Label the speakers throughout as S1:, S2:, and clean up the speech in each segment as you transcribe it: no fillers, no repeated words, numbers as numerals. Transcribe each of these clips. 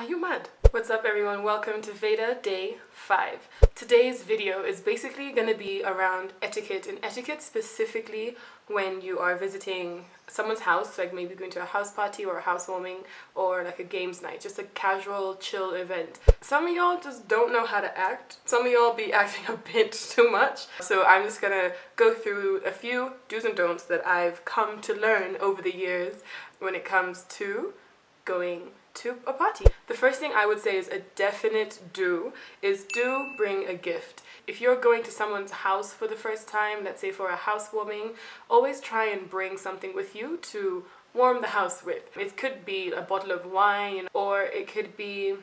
S1: Are you mad? What's up everyone? Welcome to Veda Day 5. Today's video is basically going to be around etiquette, and etiquette specifically when you are visiting someone's house, like maybe going to a house party or a housewarming or like a games night, just a casual chill event. Some of y'all just don't know how to act. Some of y'all be acting a bit too much. So I'm just gonna go through a few do's and don'ts that I've come to learn over the years when it comes to going to a party. The first thing I would say is a definite do bring a gift. If you're going to someone's house for the first time, let's say for a housewarming, always try and bring something with you to warm the house with. It could be a bottle of wine, or it could be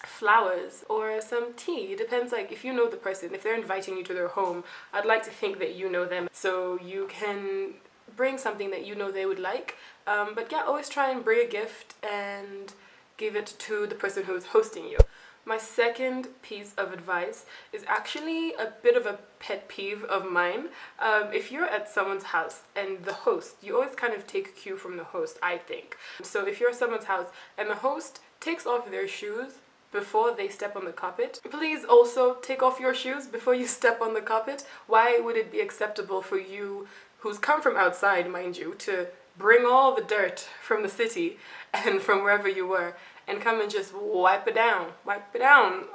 S1: flowers or some tea. It depends, like if you know the person, if they're inviting you to their home, I'd like to think that you know them, so you can bring something that you know they would like. But yeah, always try and bring a gift and give it to the person who's hosting you. My second piece of advice is actually a bit of a pet peeve of mine. If you're at someone's house and the host, you always kind of take a cue from the host, I think. So if you're at someone's house and the host takes off their shoes before they step on the carpet, please also take off your shoes before you step on the carpet. Why would it be acceptable for you, who's come from outside, mind you, to bring all the dirt from the city and from wherever you were and come and just wipe it down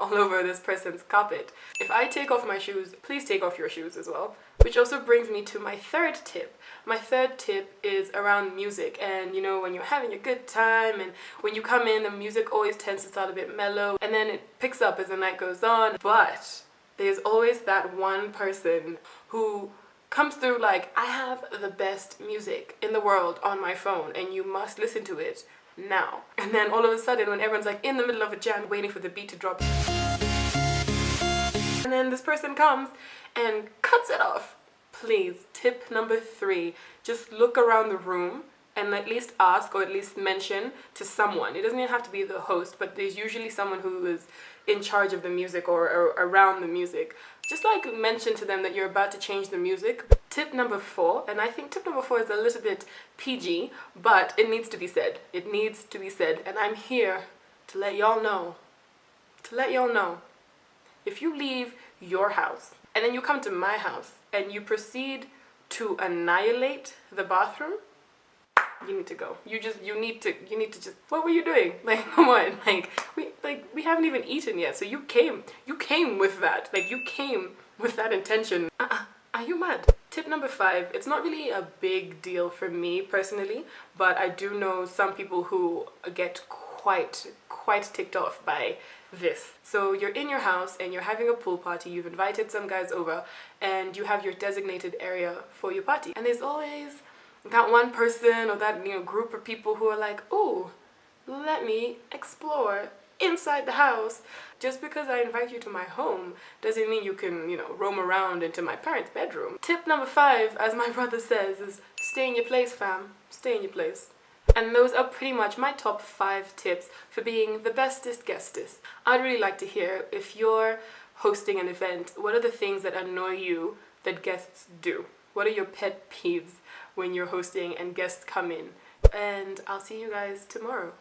S1: all over this person's carpet? If I take off my shoes, please take off your shoes as well. Which also brings me to my third tip. My third tip is around music, and you know, when you're having a good time and when you come in, the music always tends to start a bit mellow and then it picks up as the night goes on. But there's always that one person who comes through like, I have the best music in the world on my phone and you must listen to it now. And then all of a sudden, when everyone's like in the middle of a jam waiting for the beat to drop, and then this person comes and cuts it off. Please, tip number 3, just look around the room and at least ask or at least mention to someone. It doesn't even have to be the host, but there's usually someone who is in charge of the music or around the music. Just like mention to them that you're about to change the music. Tip number 4, and I think tip number 4 is a little bit PG, but it needs to be said. It needs to be said, and I'm here to let y'all know. If you leave your house and then you come to my house and you proceed to annihilate the bathroom, you need to go. You need to just, what were you doing? Like, come on, we haven't even eaten yet, so you came with that. Like, you came with that intention. Are you mad? Tip number 5, it's not really a big deal for me personally, but I do know some people who get quite ticked off by this. So you're in your house and you're having a pool party, you've invited some guys over, and you have your designated area for your party. And there's always that one person or that, group of people who are like, oh, let me explore inside the house. Just because I invite you to my home doesn't mean you can, roam around into my parents' bedroom. Tip number 5, as my brother says, is stay in your place, fam. Stay in your place. And those are pretty much my top 5 tips for being the bestest guestess. I'd really like to hear, if you're hosting an event, what are the things that annoy you that guests do? What are your pet peeves when you're hosting and guests come in? And I'll see you guys tomorrow.